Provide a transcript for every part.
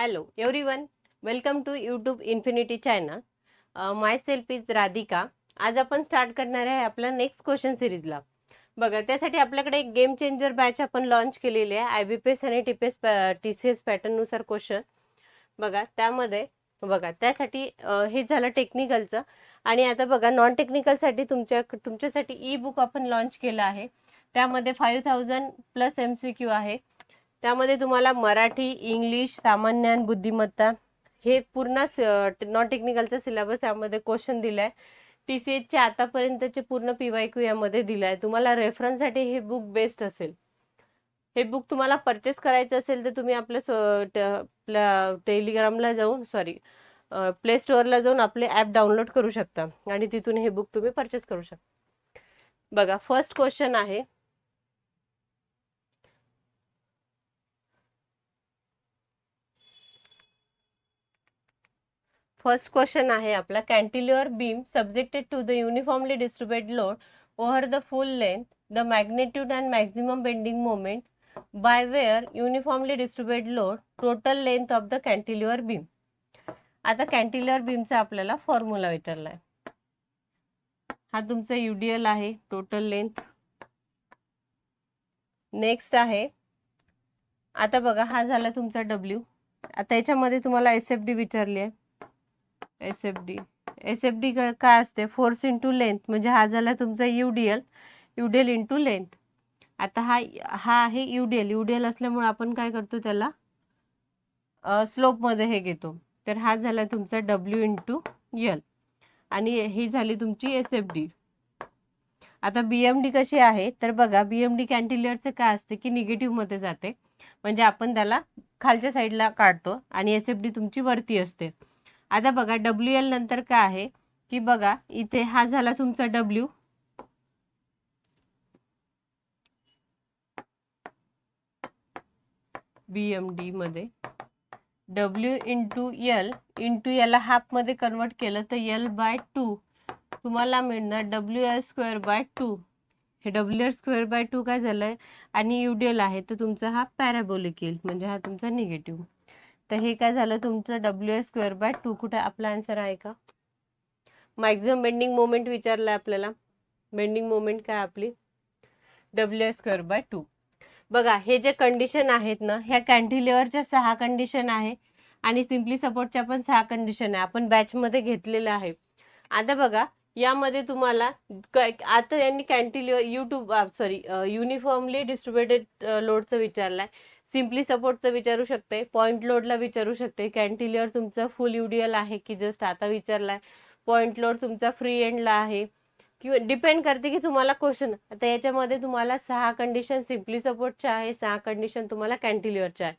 Hello everyone, welcome to YouTube Infinity channel. Myself is Radhika. आज आपण start करणार आहे आपला नेक्स्ट क्वेश्चन सिरीजला. बघा त्यासाठी आपल्याकडे एक गेम चेंजर बॅच आपण लॉन्च केलेली आहे. IBPS आणि TCS पॅटर्न नुसार क्वेश्चन. बघा त्यामध्ये बघा त्यासाठी हे झालं टेक्निकलचं आणि आता बघा नॉन टेक्निकलसाठी तुमच्यासाठी ई बुक आपण लॉन्च केलं आहे. त्यामध्ये 5000 प्लस MCQ आहे. त्यामध्ये तुम्हाला मराठी, इंग्लिश, सामान्य ज्ञान, बुद्धिमत्ता हे पूर्ण नॉन टेक्निकलचा सिलेबस यामध्ये क्वेश्चन दिलाय. TCS चे आतापर्यंतचे पूर्ण PYQ यामध्ये दिलाय. तुम्हाला रेफरन्ससाठी हे बुक बेस्ट असेल. हे बुक तुम्हाला परचेस करायचं असेल तर तुम्ही आपल्या टेलिग्रामला जाऊन प्ले स्टोअरला जाऊन आपले ॲप डाउनलोड करू शकता आणि तिथून हे बुक तुम्ही परचेस करू शकता. बघा फर्स्ट क्वेश्चन आहे. फर्स्ट क्वेश्चन आहे आपला cantilever beam subjected to the uniformly distributed load over the full length the magnitude and maximum bending moment by where uniformly distributed load total length of the cantilever beam. आता cantilever बीमचा आपल्याला formula विचारलाय. हा तुमचा UDL आहे total length. Next आहे आता बघा हा झाला तुमचा W. आता याच्यामध्ये तुम्हाला SFD विचारली आहे. SFD काय असते फोर्स इंटू लेंथ, म्हणजे हा झाला तुमचा UDL इंटू लेंथ. आता हा आहे UDL असल्यामुळे आपण काय करतो त्याला स्लोप मध्ये हे घेतो. तर हा झाला तुमचा W इंटू L आणि ही झाली तुमची SFD. आता BMD कशी आहे तर बघा BMD कॅन्टिलिव्हरचं काय असते की निगेटिव्ह मध्ये जाते, म्हणजे आपण त्याला खालच्या साईडला काढतो आणि SFD तुमची वरती असते. आता बघा WL नंतर काय आहे की बघा इथे हा झाला तुमचा W BMD मध्ये W इंटू L इंटू याला हाफ मध्ये कन्वर्ट केलं तर L/2 तुम्हाला मिळणार WL²/2. हे WL²/2 काय झालंय आणि UDL आहे तर तुमचा हा पॅराबोलिक येईल, म्हणजे हा तुमचा निगेटिव्ह. तर हे काय झालं तुमचं WL²/2. कुठे आपला आन्सर आहे का? मॅक्झिमम बेंडिंग मोमेंट विचारलाय आपल्याला. बेंडिंग मोमेंट काय आपली WL²/2. बघा हे जे कंडिशन आहेत ना ह्या कॅन्टिलिव्हरच्या 6 कंडिशन आहे आणि सिम्पली सपोर्टच्या पण 6 कंडिशन आहे. आपण बॅच मध्ये घेतलेलं आहे. आता बघा यामध्ये तुम्हाला आता यांनी कॅन्टिलिव्हर युनिफॉर्मली डिस्ट्रीब्युटेड लोडचं विचारलाय. सिम्पली सपोर्टचं विचारू शकते, पॉइंट लोडला विचारू शकते. कॅन्टिलिव्हर तुमचा फुल UDL आहे की जस्ट आता विचारलाय. पॉइंट लोड तुमचा फ्री एंडला आहे किंवा डिपेंड करते की तुम्हाला क्वेश्चन. आता याच्यामध्ये तुम्हाला 6 कंडिशन सिम्पली सपोर्टच्या आहे, 6 कंडिशन तुम्हाला कॅन्टिलिव्हरच्या आहे.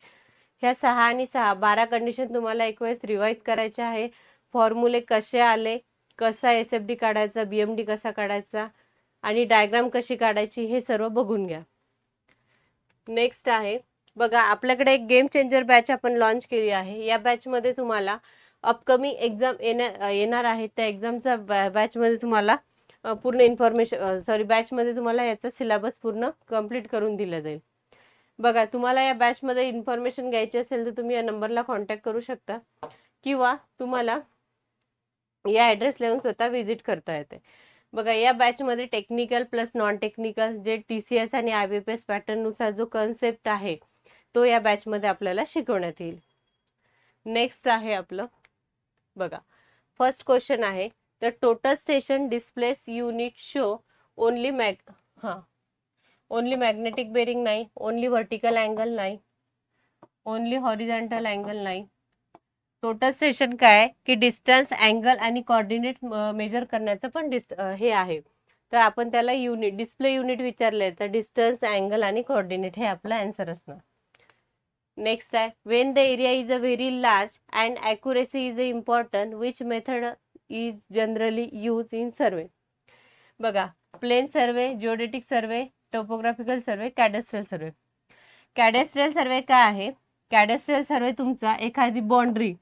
ह्या 6 आणि 6 12 कंडिशन तुम्हाला एक वेळेस रिवाइज करायच्या आहे. फॉर्म्युले कसे आले, कसा SFD काढायचा, BMD कसा काढायचा आणि डायग्राम कशी काढायची हे सर्व बघून घ्या. नेक्स्ट आहे बघा आपल्याकडे एक गेम चेंजर बॅच आपण लॉन्च केली आहे. या बॅच मध्ये तुम्हाला अपकमिंग एक्झाम येणार आहे. त्या एक्झामचा बॅच मध्ये तुम्हाला पूर्ण इन्फॉर्मेशन बॅच मध्ये तुम्हाला याचा सिलेबस पूर्ण कंप्लीट करून दिला जाईल. बघा तुम्हाला या बॅच मध्ये इन्फॉर्मेशन घ्यायची असेल तर तुम्ही या नंबरला कॉन्टॅक्ट करू शकता किंवा तुम्हाला या ॲड्रेसला येऊन स्वतः व्हिजिट करता येते. बघा या बॅच मध्ये टेक्निकल प्लस नॉन टेक्निकल जे TCS आणि IBPS पॅटर्न नुसार जो कन्सेप्ट आहे तो या बॅच मध्ये आपल्याला शिकवण्यात येईल. नेक्स्ट आहे आपलं बघा फर्स्ट क्वेश्चन आहे the total station displays unit show only magnetic bearing नाही, ओनली व्हर्टिकल अँगल नाही, ओनली हॉरिझॉन्टल अँगल नाही. टोटल स्टेशन काय की डिस्टन्स, अँगल आणि कोऑर्डिनेट मेजर करण्याचं पण हे आहे. तर आपण त्याला युनिट डिस्प्ले युनिट विचारले तर डिस्टन्स, अँगल आणि कोऑर्डिनेट हे आपला आन्सर असणार. नेक्स्ट आहे when the area is a very large and accuracy is a important which method is generally use in survey. बघा plane survey, geodetic survey, topographical survey, cadastral survey. Cadastral survey काय आहे? Cadastral सर्वे तुमचा एखादी boundary,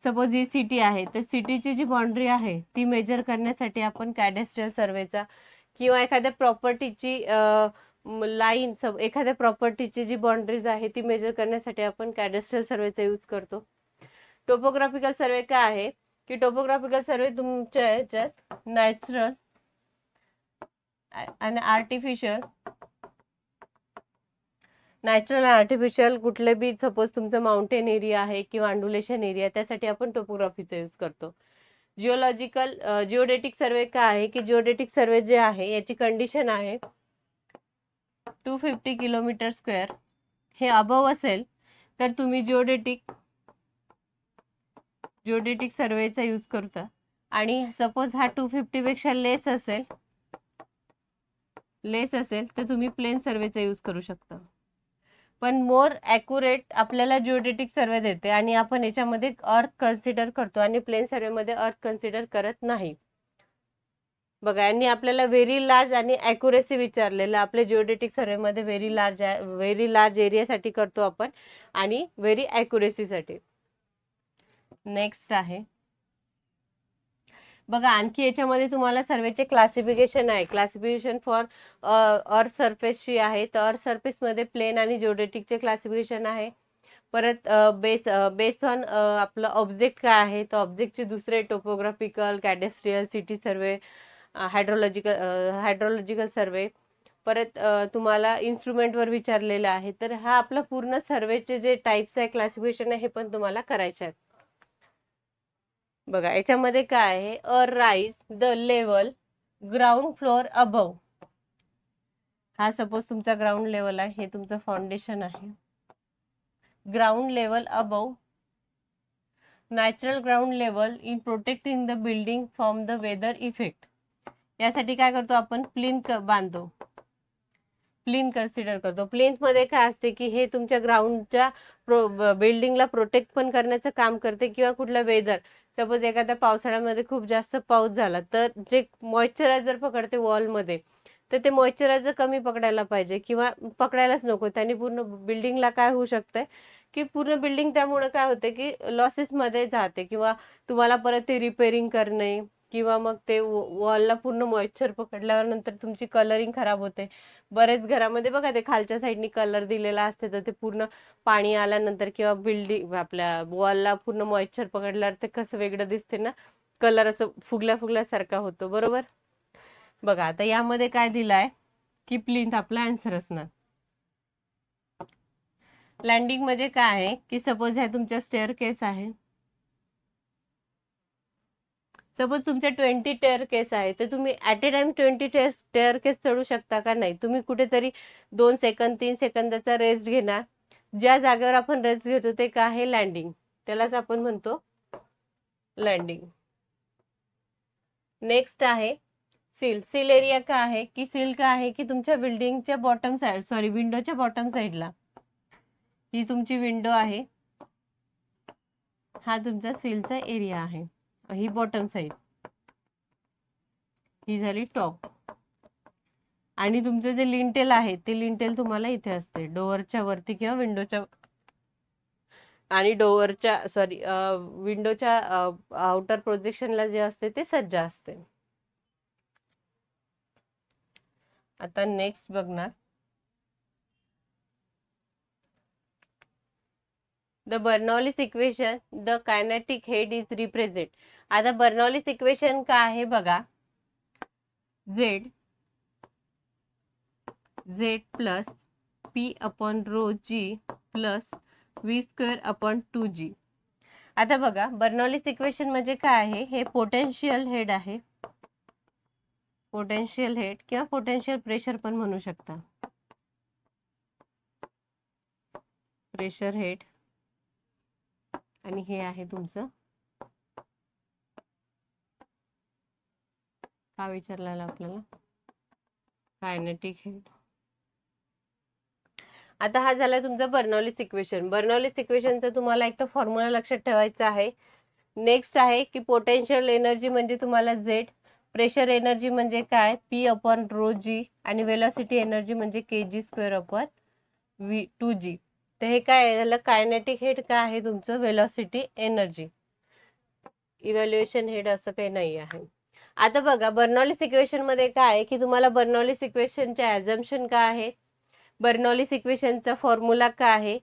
suppose ही city आहे तर सिटीची जी boundary आहे ती major करण्यासाठी आपण कॅडेस्ट्रल सर्वेचा किंवा एखाद्या प्रॉपर्टीची लाईन एखाद्या प्रॉपर्टीची जी बाउंड्रीज आहे ती मेजर करण्यासाठी आपण कॅडेस्ट्रल सर्वेचा यूज करतो. टोपोग्राफिकल सर्वे काय आहे की टोपोग्राफिकल सर्वे तुमच्या याच्यात नॅचरल आणि आर्टिफिशियल कुठले बी सपोज तुमचं माउंटेन एरिया आहे किंवा अंडुलेशन एरिया त्यासाठी आपण टोपोग्राफीचा यूज करतो. जिओडेटिक सर्वे काय आहे की जिओडेटिक सर्वे जे आहे याची कंडिशन आहे 250 किलोमीटर स्क्वेअर. हे अबव असेल तर तुम्ही जिओडेटिक सर्वेचा यूज करता आणि सपोज हा 250 पेक्षा लेस असेल तर तुम्ही प्लेन सर्वेचा यूज करू शकता. पण मोर ॲक्युरेट आपल्याला जिओडेटिक सर्वे देते आणि आपण याच्यामध्ये अर्थ कन्सिडर करतो आणि प्लेन सर्वेमध्ये अर्थ कन्सिडर करत नाही. बघा यांनी आपल्याला व्हेरी लार्ज आणि ॲक्युरेसी विचारलेलं. आपल्या जिओडेटिक सर्वेमध्ये व्हेरी लार्ज एरियासाठी करतो आपण आणि व्हेरी ॲक्युरेसीसाठी. नेक्स्ट आहे बघा आणखी याच्यामध्ये तुम्हाला सर्वेचे क्लासिफिकेशन आहे. क्लासिफिकेशन फॉर अर्थ सरफेसची आहे. तर अर्थ सरफेसमध्ये प्लेन आणि जिओडेटिकचे क्लासिफिकेशन आहे. परत बेस्ड ऑन आपलं ऑब्जेक्ट काय आहे तर ऑब्जेक्टचे दुसरे टोपोग्राफिकल, कॅडेस्ट्रियल, सिटी सर्वे, हायड्रोलॉजिकल सर्वे. परत तुम्हाला इन्स्ट्रुमेंटवर विचारलेलं आहे. तर हा आपला पूर्ण सर्वेचे जे टाईप्स आहे क्लासिफिकेशन आहे हे पण तुम्हाला करायचे आहेत. बघा याच्यामध्ये काय आहे rise the level ground floor above. हा सपोज तुमचा ग्राउंड लेवल आहे, हे तुमचं फाउंडेशन आहे. Ground level above natural ground level in protecting the building from the weather effect. यासाठी काय करतो आपण प्लिंथ बांधतो, प्लिंथ कन्सिडर करतो. प्लिंथ मध्ये काय असते की हे तुमच्या ग्राउंडच्या बिल्डिंगला प्रोटेक्ट पण करण्याचं काम करते किंवा कुठलं वेदर सपोज एखाद्या पावसाळ्यामध्ये खूप जास्त पाऊस झाला तर जे मॉइश्चरायझर पकडते वॉलमध्ये तर ते मॉइश्चरायझर कमी पकडायला पाहिजे किंवा पकडायलाच नको. त्यांनी पूर्ण बिल्डिंगला काय होऊ शकतंय की पूर्ण बिल्डिंग त्यामुळे काय होते की लॉसेसमध्ये जाते किंवा तुम्हाला परत ते रिपेअरिंग करणे किंवा मग ते वॉलला पूर्ण मॉइश्चर पकडल्यावर नंतर तुमची कलरिंग खराब होते. बरेच घरामध्ये बघा ते खालच्या साईडनी कलर दिलेला असते तर ते पूर्ण पाणी आल्यानंतर किंवा बिल्डिंग आपल्या वॉलला पूर्ण मॉइश्चर पकडल्यावर ते कसं वेगळं दिसते ना, कलर असं फुगल्यासारखा होतो. बरोबर. बघा आता यामध्ये काय दिलाय की प्लिंथ आपला आन्सर असणार. लँडिंग म्हणजे काय आहे की सपोज ह्या तुमच्या स्टेअर केस आहे. सपोज तुमच्या 20 स्टेअर केस आहे तर तुम्ही ॲट ए टाइम 20 स्टेअर केस चढू शकता का? नाही. तुम्ही कुठेतरी 2 सेकंद 3 सेकंदाचा रेस्ट घेणार. ज्या जागेवर आपण रेस्ट घेतो ते काय आहे लँडिंग. त्यालाच आपण म्हणतो लँडिंग. नेक्स्ट आहे सील. सील एरिया काय आहे की सील काय आहे की तुमच्या बिल्डिंगच्या बॉटम साइड विंडोच्या बॉटम साइडला ही तुमची विंडो आहे. हा तुमचा सीलचा एरिया आहे. ही बॉटम साइड, ही झाली टॉप. आणि तुमचं जे लिंटेल आहे ते लिंटेल तुम्हाला इथे असते डोअरच्या वरती किंवा विंडोच्या आणि विंडोच्या आउटर प्रोजेक्शनला जे असते ते सज्जा असते. आता नेक्स्ट बघणार the Bernoulli's equation the kinetic head is represent. आता बर्नॉलिस इक्वेशन काय आहे बघा. Z plus P upon rho G plus V square upon 2G. आता बघा बर्नॉलिस इक्वेशन म्हणजे काय आहे. हे पोटेन्शियल हेड आहे. पोटेन्शियल हेड किंवा पोटेन्शियल प्रेशर पण म्हणू शकता. प्रेशर हेड आणि हे आहे तुमचं काय विचारलेलं आपल्याला कायनेटिक हेड. आता हा झाला तुमचा बर्नॉलिस इक्वेशन. बर्नॉलिस इक्वेशनचा तुम्हाला एक तर फॉर्म्युला लक्षात ठेवायचा आहे. नेक्स्ट आहे की पोटेन्शियल एनर्जी म्हणजे तुम्हाला Z, प्रेशर एनर्जी म्हणजे काय P अपॉन रो G आणि वेलोसिटी एनर्जी म्हणजे kg स्क्वेअर अपॉन 2G. तर हे काय झालं कायनेटिक हेड काय आहे तुमचं वेलोसिटी एनर्जी. इव्हॅल्युएशन हेड असं काही नाही आहे. आता बघा बर्नॉलिस इक्वेशन मध्ये काय आहे की तुम्हाला बर्नॉलिस इक्वेशनचे ॲझम्पशन काय आहे, बर्नॉलिस इक्वेशनचा फॉर्म्युला काय आहे,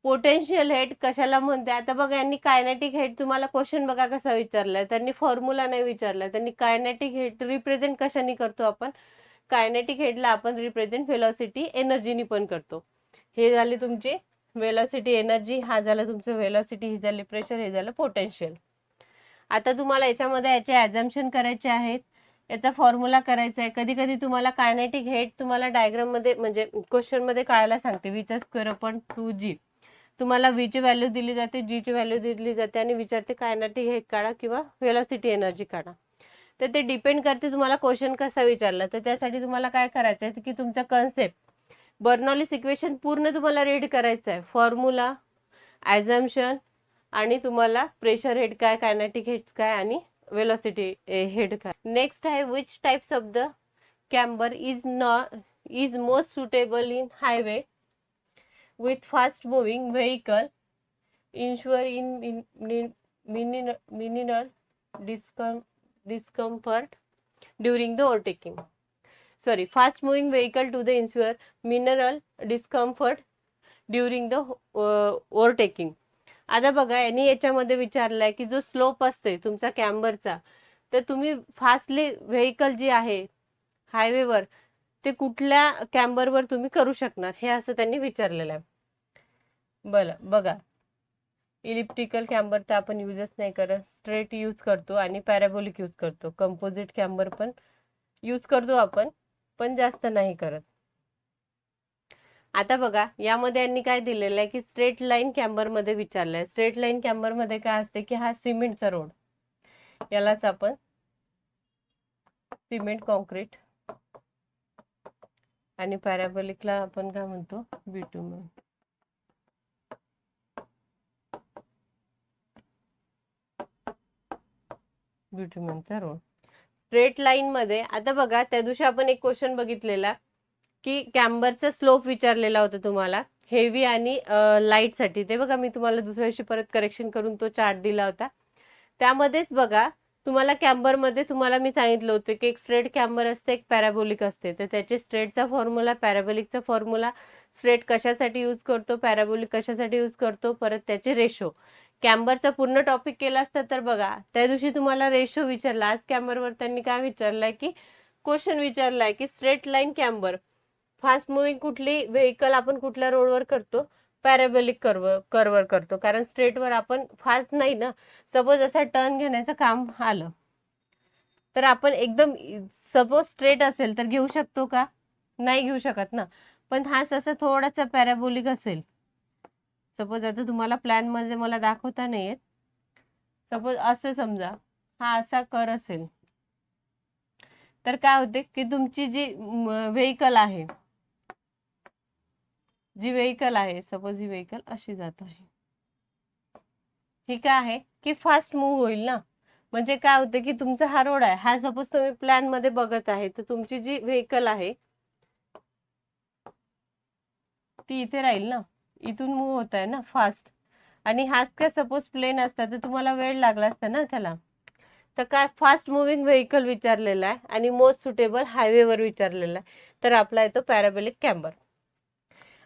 पोटेन्शियल हेड कशाला म्हणते. आता बघा यांनी कायनेटिक हेड तुम्हाला क्वेश्चन बघा कसा विचारलाय, त्यांनी फॉर्म्युला नाही विचारलाय, त्यांनी कायनेटिक हेड रिप्रेझेंट कशाने करतो आपण, कायनेटिक हेडला आपण रिप्रेझेंट व्हेलॉसिटी एनर्जीनी पण करतो. हे झाली तुमची व्हेलॉसिटी एनर्जी, हा झाला तुमचं व्हेलॉसिटी, ही झाली प्रेशर, हे झालं पोटेन्शियल. आता तुम्हाला याच्यामध्ये याचे ॲझम्पशन करायचे आहेत, याचा फॉर्म्युला करायचा आहे. कधी कधी तुम्हाला कायनेटिक हेड तुम्हाला डायग्राम मध्ये म्हणजे क्वेश्चन मध्ये कळायला सांगते, व्हीचा स्क्वेअर अपॉन 2g. तुम्हाला v ची व्हॅल्यू दिली जाते, g ची व्हॅल्यू दिली जाते आणि विचारते कायनेटिक हेड काढा किंवा व्हेलॉसिटी एनर्जी काढा. तर ते डिपेंड करते तुम्हाला क्वेश्चन कसा विचारला. तर त्यासाठी तुम्हाला काय करायचं आहे की तुमचा कन्सेप्ट बर्नॉलिस इक्वेशन पूर्ण तुम्हाला रीड करायचं आहे, फॉर्म्युला, ॲझम्पशन आणि तुम्हाला प्रेशर हेड काय, कायनेटिक हेड काय आणि वेलोसिटी हेड काय. नेक्स्ट आहे which types of the camber is most suitable in highway with fast moving vehicle, ensure in minimal discomfort during the overtaking. Sorry, fast moving vehicle to the ensure minimal discomfort during the overtaking. आता बघा यांनी याच्यामध्ये विचारलंय की जो slope असते तुमचा कॅम्बरचा, तर तुम्ही फास्टली व्हेकल जी आहे हायवेवर ते कुठल्या कॅम्बरवर तुम्ही करू शकणार, हे असं त्यांनी विचारलेलं आहे. बघा इलिप्टिकल कॅम्बर तर आपण यूजच नाही करत, स्ट्रेट यूज करतो आणि पॅराबोलिक यूज करतो, कंपोजिट कॅम्बर पण यूज करतो आपण, पण जास्त नाही करत. आता बघा यामध्ये यांनी काय दिलेलं आहे की स्ट्रेट लाईन कॅम्बर मध्ये विचारलंय. स्ट्रेट लाईन कॅम्बर मध्ये काय असते की हा सिमेंटचा रोड, यालाच आपण सिमेंट कॉन्क्रीट, आणि पॅराबोलिकला आपण काय म्हणतो, बिटुमेन. बिटुमेनचा रोड स्ट्रेट लाईन मध्ये. आता बघा त्या दिवशी आपण एक क्वेश्चन बघितलेला की कॅम्बरचा स्लोप विचारलेला होता तुम्हाला हेवी आणि लाईट साठी. ते बघा मी तुम्हाला दुसऱ्या दिवशी परत करेक्शन करून तो चार्ट दिला होता. त्यामध्येच बघा तुम्हाला कॅम्बर मध्ये तुम्हाला मी सांगितलं होतं की एक स्ट्रेट कॅम्बर असते, एक पॅराबोलिक असते. तर त्याचे स्ट्रेटचा फॉर्म्युला, पॅराबोलिकचा फॉर्म्युला, स्ट्रेट कशासाठी यूज करतो, पॅराबोलिक कशासाठी यूज करतो, परत त्याचे रेशो. कॅम्बरचा पूर्ण टॉपिक केला असता तर बघा त्या दिवशी तुम्हाला रेशो विचारला. आज कॅम्बरवर त्यांनी काय विचारलंय की क्वेश्चन विचारलाय की स्ट्रेट लाईन कॅम्बर, फास्ट मुव्हिंग कुठली व्हेकल आपण कुठल्या रोडवर करतो, पॅराबोलिक कर्वर करतो. कारण स्ट्रेटवर आपण फास्ट नाही ना, सपोज असा टर्न घेण्याचं काम आलं तर आपण एकदम, सपोज स्ट्रेट असेल तर घेऊ शकतो का, नाही घेऊ शकत ना. पण हा असं थोडासा पॅराबोलिक असेल, सपोज आता तुम्हाला प्लॅन मध्ये मला दाखवता नाही येत, सपोज असं समजा हा असा कर असेल, तर काय होते की तुमची जी व्हेकल आहे, सपोज ही व्हेकल अशी जात आहे, ही काय आहे की फास्ट मूव्ह होईल ना. म्हणजे काय होते की तुमचा हा रोड आहे, हा सपोज तुम्ही प्लॅन मध्ये बघत आहे, तर तुमची जी व्हेकल आहे ती इथे राहील ना, इथून मूव्ह होत आहे ना फास्ट. आणि हाच काय सपोज प्लेन असता तर तुम्हाला वेळ लागला असता ना त्याला. तर काय फास्ट मुव्हिंग व्हेकल विचारलेला आहे आणि मोस्ट सुटेबल हायवेवर विचारलेला आहे, तर आपला येतो पॅराबोलिक कॅम्बर.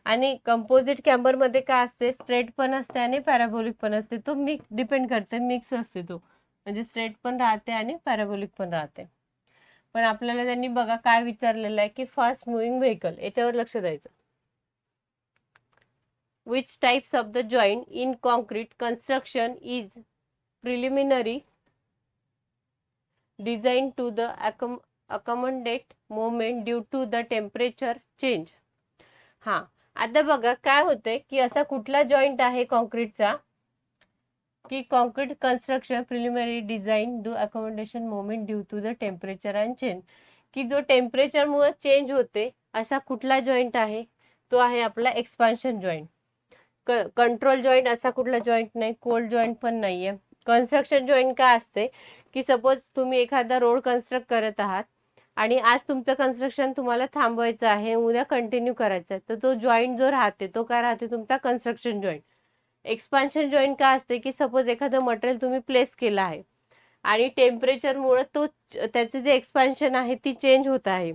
आणि कंपोजिट कॅम्बर मध्ये काय असते, स्ट्रेट पण असते आणि पॅराबोलिक पण असते. तो डिपेंड करते, मिक्स असते तो, म्हणजे स्ट्रेट पण राहते आणि पॅराबोलिक पण राहते. पण आपल्याला त्यांनी बघा काय विचारलेलं आहे की फास्ट मुव्हिंग व्हेकल, याच्यावर लक्ष द्यायचं. Which types of the joint in concrete construction is preliminary designed to the accommodate movement due to the temperature change? हा आता बघा काय होते की असा कुठला जॉइंट आहे कॉन्क्रीटचा की concrete construction preliminary design do accommodation moment due to the temperature and change, की जो टेम्परेचर मुळे चेंज होते असा कुठला जॉइंट आहे, तो आहे आपला एक्सपान्शन जॉइंट. कंट्रोल जॉइंट असा कुठला जॉइंट नाही, कोल्ड जॉइंट पण नाहीये. कन्स्ट्रक्शन जॉइंट काय असते की सपोज तुम्ही एखादा रोड कन्स्ट्रक्ट करत आहात आणि आज तुमचं कन्स्ट्रक्शन तुम्हाला थांबवायचं आहे, उद्या कंटिन्यू करायचं आहे, तर तो जॉइंट जो राहते तो काय राहते तुमचा कन्स्ट्रक्शन जॉइंट. एक्सपान्शन जॉइंट काय असते की सपोज एखादं मटेरियल तुम्ही प्लेस केलं आहे आणि टेम्परेचरमुळे त्याचं जे एक्सपान्शन आहे ती चेंज होत आहे.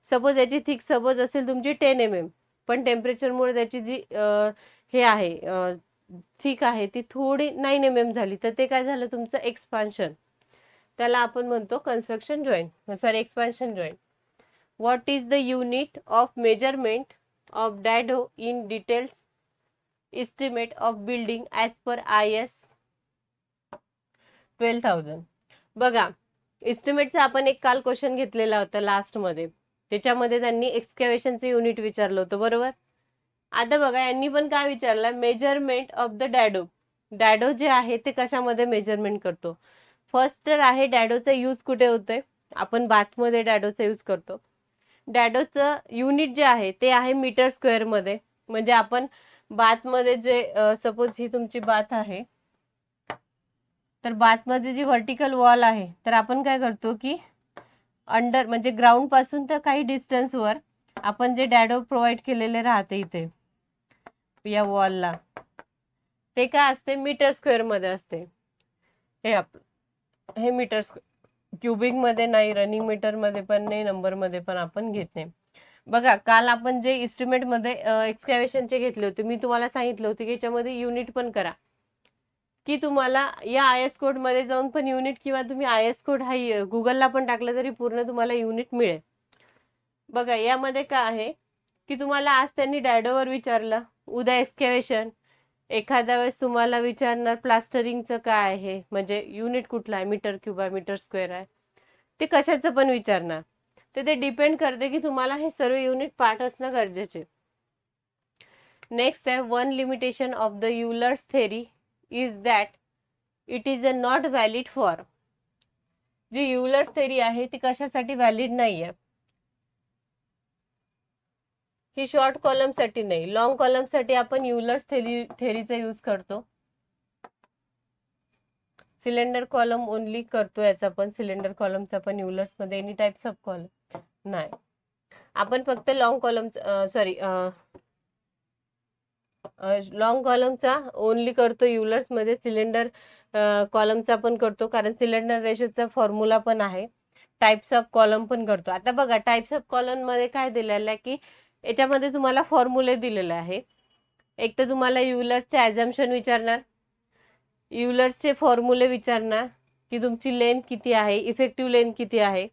सपोज याची थिक सपोज असेल तुमची 10 mm, पण टेम्परेचरमुळे त्याची जी हे आहे थिक आहे ती थोडी 9 mm झाली, तर ते काय झालं तुमचं एक्सपान्शन. त्याला आपण म्हणतो construction joint, sorry expansion joint. What is the unit of measurement of dado in details estimate of building as per IS 12,000. बघा, एस्टिमेटचा आपण एक काल क्वेश्चन घेतलेला होता लास्टमध्ये, त्याच्यामध्ये त्यांनी एक्सकॅव्हेशनचं युनिट विचारलं होतं, बरोबर. आता बघा यांनी पण काय विचारलं, मेजरमेंट ऑफ द डॅडो. डॅडो जे आहे ते कशामध्ये मेजरमेंट करतो. फर्स्ट तर आहे डॅडोचा यूज कुठे होतोय, आपण बाथमध्ये डॅडोचा यूज करतो. डॅडोचं युनिट जे आहे ते आहे मीटर स्क्वेअर मध्ये. म्हणजे आपण बाथमध्ये जे सपोज ही तुमची बाथ आहे, तर बाथमध्ये जी व्हर्टिकल वॉल आहे, तर आपण काय करतो की अंडर म्हणजे ग्राउंड पासून तर काही डिस्टन्सवर आपण जे डॅडो प्रोव्हाइड केलेले राहते इथे या वॉलला, ते काय असते मीटर स्क्वेअर मध्ये असते. हे मीटर क्युबिक मध्ये नाही, रनिंग मीटर मध्ये पण नाही, नंबर मध्ये पण आपण घेत नाही. बघा काल आपण जे एस्टिमेट मध्ये एक्सकॅव्हेशनचे घेतले होते, मी तुम्हाला सांगितलं होतं की याच्यामध्ये युनिट पण करा, की तुम्हाला या IS कोड मध्ये जाऊन पण युनिट, किंवा तुम्ही IS कोड हा गुगलला पण टाकलं तरी पूर्ण तुम्हाला युनिट मिळेल. बघा यामध्ये काय आहे की तुम्हाला आज त्यांनी डॅडोवर विचारलं, उद्या एक्सकॅव्हेशन, एखाद्या वेळेस तुम्हाला विचारणार प्लास्टरिंगचं काय आहे, म्हणजे युनिट कुठला आहे, मीटर क्यूब आहे, मीटर स्क्वेअर आहे, ते कशाचं पण विचारणार. तर ते डिपेंड करते की तुम्हाला हे सर्व युनिट पाठ असणं गरजेचे. नेक्स्ट आहे, one limitation of the Euler's theory is that it is a not valid for. जी युलर्स थेरी आहे ती कशासाठी व्हॅलिड नाहीये, ही शॉर्ट कॉलम साठी नाही, लॉंग कॉलम साठी आपण युलर्स थेरीचा यूज करतो. सिलेंडर कॉलम ओनली करतो याचा पण, सिलेंडर कॉलमचा पण युलर्स मध्ये एनी टाइप्स ऑफ कॉलम नाही, आपण फक्त लॉंग कॉलम सॉरी लॉंग कॉलमचा ओनली करतो युलर्स मध्ये. सिलेंडर कॉलमचा पण करतो, कारण सिलेंडर रेशोचा फॉर्म्युला पण आहे. टाइप्स ऑफ कॉलम पण करतो. आता बघा टाइप्स ऑफ कॉलम मध्ये काय दिलेलं आहे की याच्यामध्ये तुम्हाला फॉर्म्युले दिलेले आहे. एक तर तुम्हाला युलर्सचे ॲझम्पशन विचारणार, युलर्सचे फॉर्म्युले विचारणार की तुमची लेंथ किती आहे, इफेक्टिव्ह लेंथ किती आहे,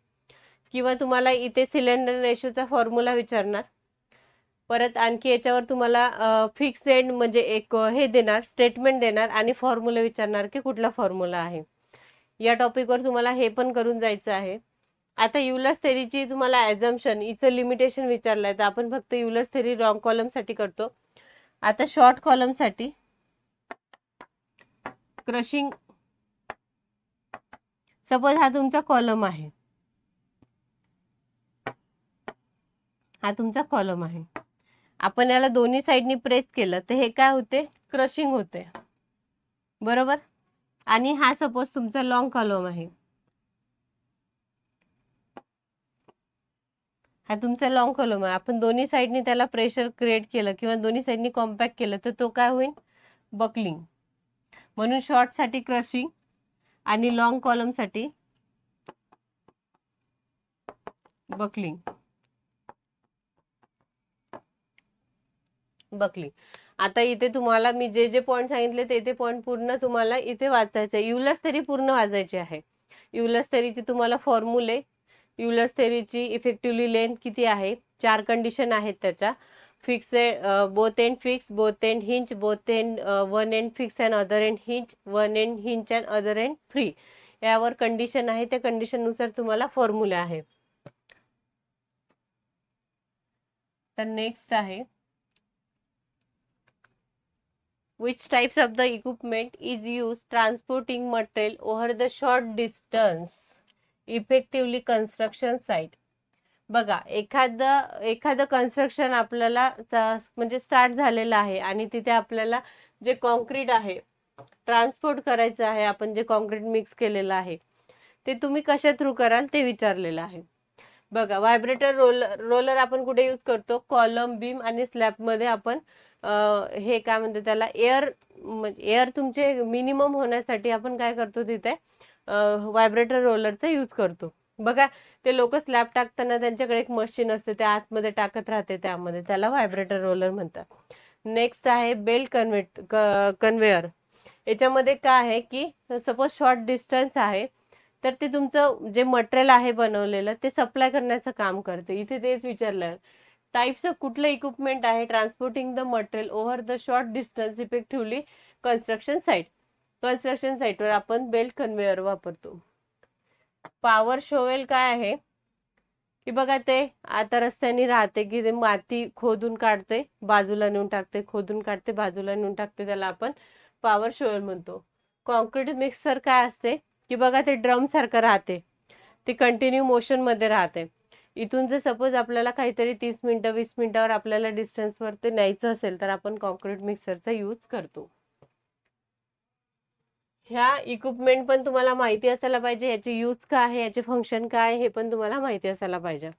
किंवा तुम्हाला इथे सिलेंडर रेशोचा फॉर्म्युला विचारणार. परत आणखी याच्यावर तुम्हाला फिक्स एंड म्हणजे एक हे देणार, स्टेटमेंट देणार, आणि फॉर्म्युला विचारणार की कुठला फॉर्म्युला आहे. या टॉपिकवर तुम्हाला हे पण करून जायचं आहे. आता युलर्स थेरीची तुम्हाला ॲझम्पशन, इथं लिमिटेशन विचारलंय, तर आपण फक्त युलर्स थेरी लॉंग कॉलम साठी करतो. आता शॉर्ट कॉलम साठी क्रशिंग, सपोज हा तुमचा कॉलम आहे, हा तुमचा कॉलम आहे, आपण याला दोन्ही साइडनी प्रेस केलं तर हे काय होते, क्रशिंग होते, बरोबर. आणि हा सपोज तुमचा लॉंग कॉलम आहे, हा तुमचा लॉंग कॉलम आहे, आपण दोन्ही साइडनी त्याला प्रेशर क्रिएट केलं किंवा दोन्ही साइडनी कॉम्पॅक्ट केलं तर तो काय होईल, बकलिंग. म्हणून शॉर्ट साठी क्रशिंग आणि लॉंग कॉलम साठी बकलिंग. बकलिंग. आता इथे तुम्हाला मी जे जे पॉइंट सांगितले ते पॉइंट पूर्ण तुम्हाला इथे वाचायचे. युलर्स थेरी पूर्ण वाचायची आहे. युलर्स थेरीचे तुम्हाला फॉर्म्युले, युलर्स थेरीची इफेक्टिव्हली लेंथ किती आहे, 4 कंडिशन आहेत त्याच्या, fix both end fix, both end hinge, both end one end fix and other end hinge, one end hinge and other end free, यावर कंडिशन आहे. त्या कंडिशन नुसार तुम्हाला फॉर्म्युला आहे. तर नेक्स्ट आहे, which types of the equipment is used transporting material over the short distance effectively construction site. बघा एखादं कन्स्ट्रक्शन आपल्याला म्हणजे स्टार्ट झालेलं आहे आणि तिथे आपल्याला जे कॉन्क्रीट आहे ट्रान्सपोर्ट करायचं आहे, आपण जे कॉन्क्रीट मिक्स केलेलं आहे ते तुम्ही कशा थ्रू कराल ते विचारलेलं आहे. बघा व्हायब्रेटर रोलर आपण कुठे यूज करतो, कॉलम, बीम आणि स्लॅब मध्ये आपण हे काय म्हणते त्याला, एअर तुमचे मिनिमम होण्यासाठी आपण काय करतो, तिथे व्हायब्रेटर रोलरचा यूज करतो. बघा, ते लोक स्लॅब टाकताना त्यांच्याकडे एक मशीन असते, ते आतमध्ये टाकत राहते, त्यामध्ये त्याला व्हायब्रेटर रोलर म्हणतात. नेक्स्ट आहे बेल्ट कन्व्हेअर. याच्यामध्ये काय आहे की सपोज शॉर्ट डिस्टन्स आहे, तर ते तुमचं जे मटेरियल आहे बनवलेलं ते सप्लाय करण्याचं काम करते. इथे तेच विचारलं, टाइप्स ऑफ कुठलं इक्विपमेंट आहे transporting the material over the short distance effectively construction site. Construction साईटवर आपण बेल्ट कन्व्हेअर वापरतो. पॉवर शोवेल काय आहे की बघा, ते आता रस्त्याने राहते की ते माती खोदून काढते, बाजूला नेऊन टाकते, खोदून काढते, बाजूला नेऊन टाकते, त्याला आपण पॉवर शोवेल म्हणतो. कॉन्क्रीट मिक्सर काय असते की बघा, ते ड्रम सारखं राहते, ते कंटिन्यू मोशन मध्ये राहते. इथून जर सपोज आपल्याला काहीतरी 30 मिनिटं 20 मिनिटावर आपल्याला डिस्टन्सवर ते न्यायचं असेल, तर आपण कॉन्क्रीट मिक्सरचा यूज करतो. ह्या इक्विपमेंट पण तुम्हाला माहिती असायला पाहिजे, याचे यूज काय आहे, याचे फंक्शन काय आहे, हे पण तुम्हाला माहिती असायला पाहिजे.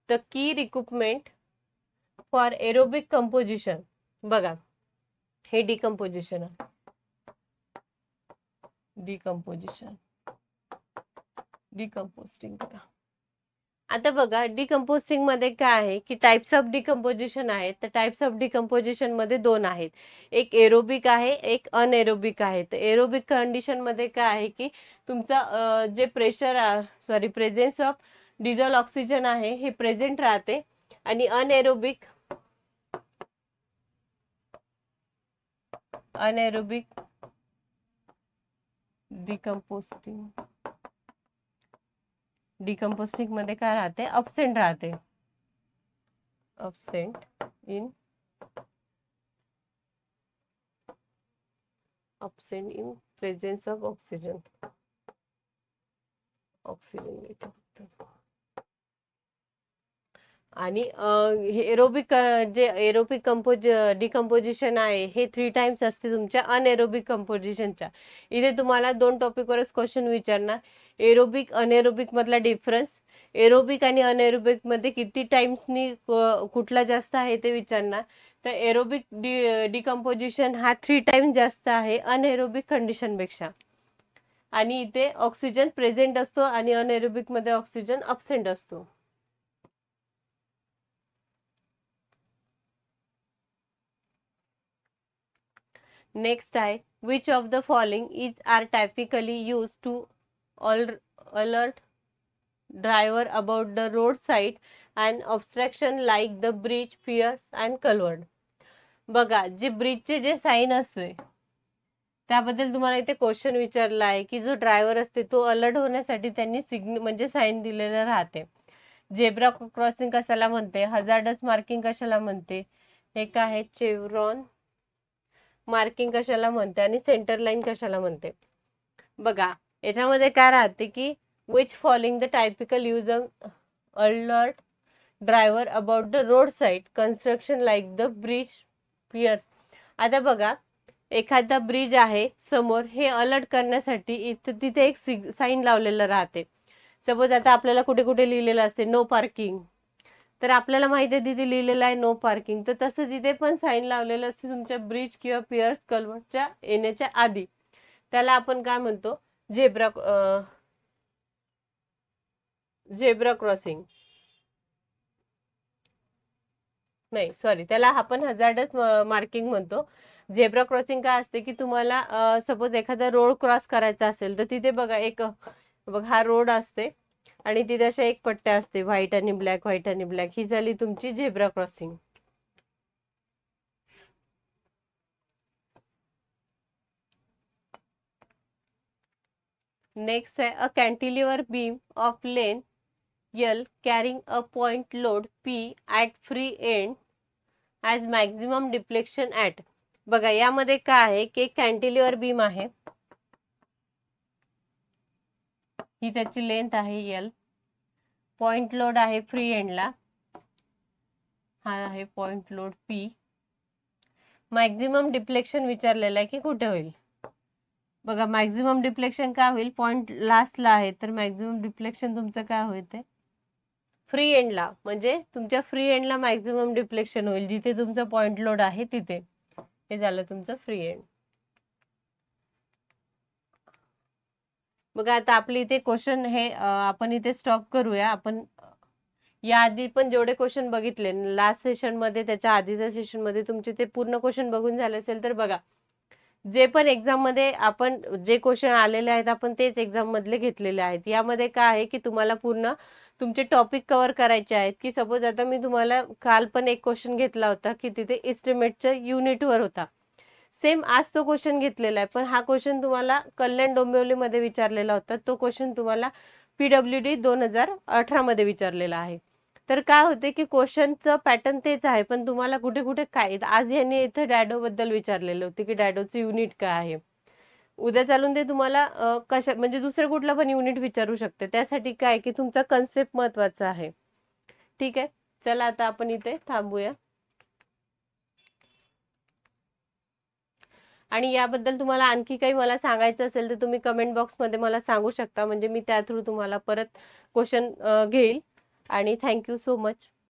The key equipment for aerobic composition. बघा, हे डिकम्पोजिशन आहे. डिकम्पोस्टिंग करा. आता बघा, डिकम्पोस्टिंग मध्ये काय आहे की टाइप्स ऑफ डिकम्पोजिशन आहेत. तर टाइप्स ऑफ डिकम्पोजिशन मध्ये दोन आहेत, एक एरोबिक आहे, एक अनएरोबिक आहे. तर एरोबिक कंडिशन मध्ये काय आहे की तुमचा जे प्रेझेन्स ऑफ डिझॉल्व ऑक्सिजन आहे हे प्रेझेंट राहते. आणि अनएरोबिक डिकम्पोस्टिंग मध्ये काय राहते, अब्सेंट राहते. Absent in presence of oxygen. आणि एरोबिक जे एरोबिक डिकम्पोजिशन आहे हे 3 टाइम्स असते तुमच्या अनएरोबिक कंपोजिशनच्या. इथे तुम्हाला 2 टॉपिकवरच क्वेश्चन विचारणार, एरोबिक अनएरोबिक मधला डिफरन्स, एरोबिक आणि अनएरोबिक मध्ये किती टाइम्सनी कुठला जास्त आहे ते विचारणार. तर एरोबिक डिकम्पोजिशन हा 3 टाइम्स जास्त आहे अनएरोबिक कंडिशन पेक्षा. आणि इथे ऑक्सिजन प्रेझेंट असतो आणि अनएरोबिक मध्ये ऑक्सिजन अब्सेंट असतो. नेक्स्ट आहे, which of the following is are typically use to alert driver about the road side and obstruction like the bridge, piers and culvert. बघा, जे ब्रिजचे जे साईन असते त्याबद्दल तुम्हाला इथे क्वेश्चन विचारला आहे की जो ड्रायव्हर असते तो अलर्ट होण्यासाठी त्यांनी म्हणजे साईन दिलेलं राहते. झेब्रा क्रॉसिंग कशाला म्हणते, हजार्डस मार्किंग कशाला म्हणते, हे काय आहे चेव्हरॉन मार्किंग कशाला म्हणते, आणि सेंटर लाईन कशाला म्हणते. बघा, याच्यामध्ये काय राहते की which following the typical use of alert driver about the road side construction like the bridge, pier. आता बघा, एखादा ब्रिज आहे समोर, हे अलर्ट करण्यासाठी तिथे एक साईन लावलेलं राहते. सपोज आता आपल्याला कुठे कुठे लिहिलेलं असते नो पार्किंग, तर आपल्याला माहिती आहे तिथे लिहिलेलं आहे नो पार्किंग, तर तसं तिथे पण साईन लावलेलं असते तुमच्या ब्रिज किंवा पियर्स कल्वर्टच्या येण्याच्या आधी. त्याला आपण काय म्हणतो, झेब्रा क्रॉसिंग. नाही, सॉरी, त्याला आपण हजार्डस मार्किंग म्हणतो. झेब्रा क्रॉसिंग काय असते की तुम्हाला सपोज एखादा रोड क्रॉस करायचा असेल, तर तिथे बघा बघा हा रोड असते आणि तिथे अशा एक पट्ट्या असते व्हाईट आणि ब्लॅक, व्हाईट आणि ब्लॅक. ही झाली तुमची झेब्रा क्रॉसिंग. नेक्स्ट आहे, a cantilever beam of length L carrying a point load P at free end as maximum deflection at. बघा, यामध्ये काय आहे की कॅन्टिलिव्हर बीम आहे, ही त्याची लेंथ आहे L, पॉइंट लोड आहे फ्री एंडला, हा आहे point load P. Maximum deflection विचारलेलं आहे की कुठे होईल. बघा, मॅक्झिमम डिफ्लेक्शन काय होईल, पॉइंट लास्टला आहे, तर मॅक्झिमम डिफ्लेक्शन तुमचं काय होईल ते फ्री एंडला, म्हणजे तुमच्या फ्री एंडला मॅक्झिमम डिफ्लेक्शन होईल, जिथे तुमचा पॉइंट लोड आहे तिथे. हे झालं तुमचं फ्री एंड. बघा आता आपली इथे क्वेश्चन हे आपण इथे स्टॉप करूया. आपण या आधी पण जेवढे क्वेश्चन बघितले लास्ट सेशन मध्ये, त्याच्या आधीच्या सेशन मध्ये तुमचे ते पूर्ण क्वेश्चन बघून झाले असेल तर बघा, जे पण एक्झाम मध्ये आपण जे क्वेश्चन आलेले आहेत आपण तेच एक्झाम मधले घेतलेले आहेत. यामध्ये काय आहे की तुम्हाला पूर्ण तुमचे टॉपिक कव्हर करायचे आहेत. की सपोज आता मी तुम्हाला काल पण एक क्वेश्चन घेतला होता की तिथे एस्टिमेटच्या युनिटवर होता. सेम आज तो क्वेश्चन घेतलेला आहे, पण हा क्वेश्चन तुम्हाला कल्याण डोंबिवलीमध्ये विचारलेला होता. तो क्वेश्चन तुम्हाला PWD 2018 मध्ये विचारलेला आहे. तर काय होते की क्वेश्चनचं पॅटर्न तेच आहे, पण तुम्हाला कुठे कुठे काय, आज यांनी इथे डॅडो बद्दल विचारलेलं होते की डॅडोचं युनिट काय आहे. उद्या चालून ते तुम्हाला कशा म्हणजे दुसरं कुठलं पण युनिट विचारू शकते. त्यासाठी काय की तुमचा कन्सेप्ट महत्वाचा आहे. ठीक आहे, चला आता आपण इथे थांबूया. आणि याबद्दल तुम्हाला आणखी काही मला सांगायचं असेल तर तुम्ही कमेंट बॉक्समध्ये मला सांगू शकता, म्हणजे मी त्या थ्रू तुम्हाला परत क्वेश्चन घेईल. आणि थँक्यू सो मच.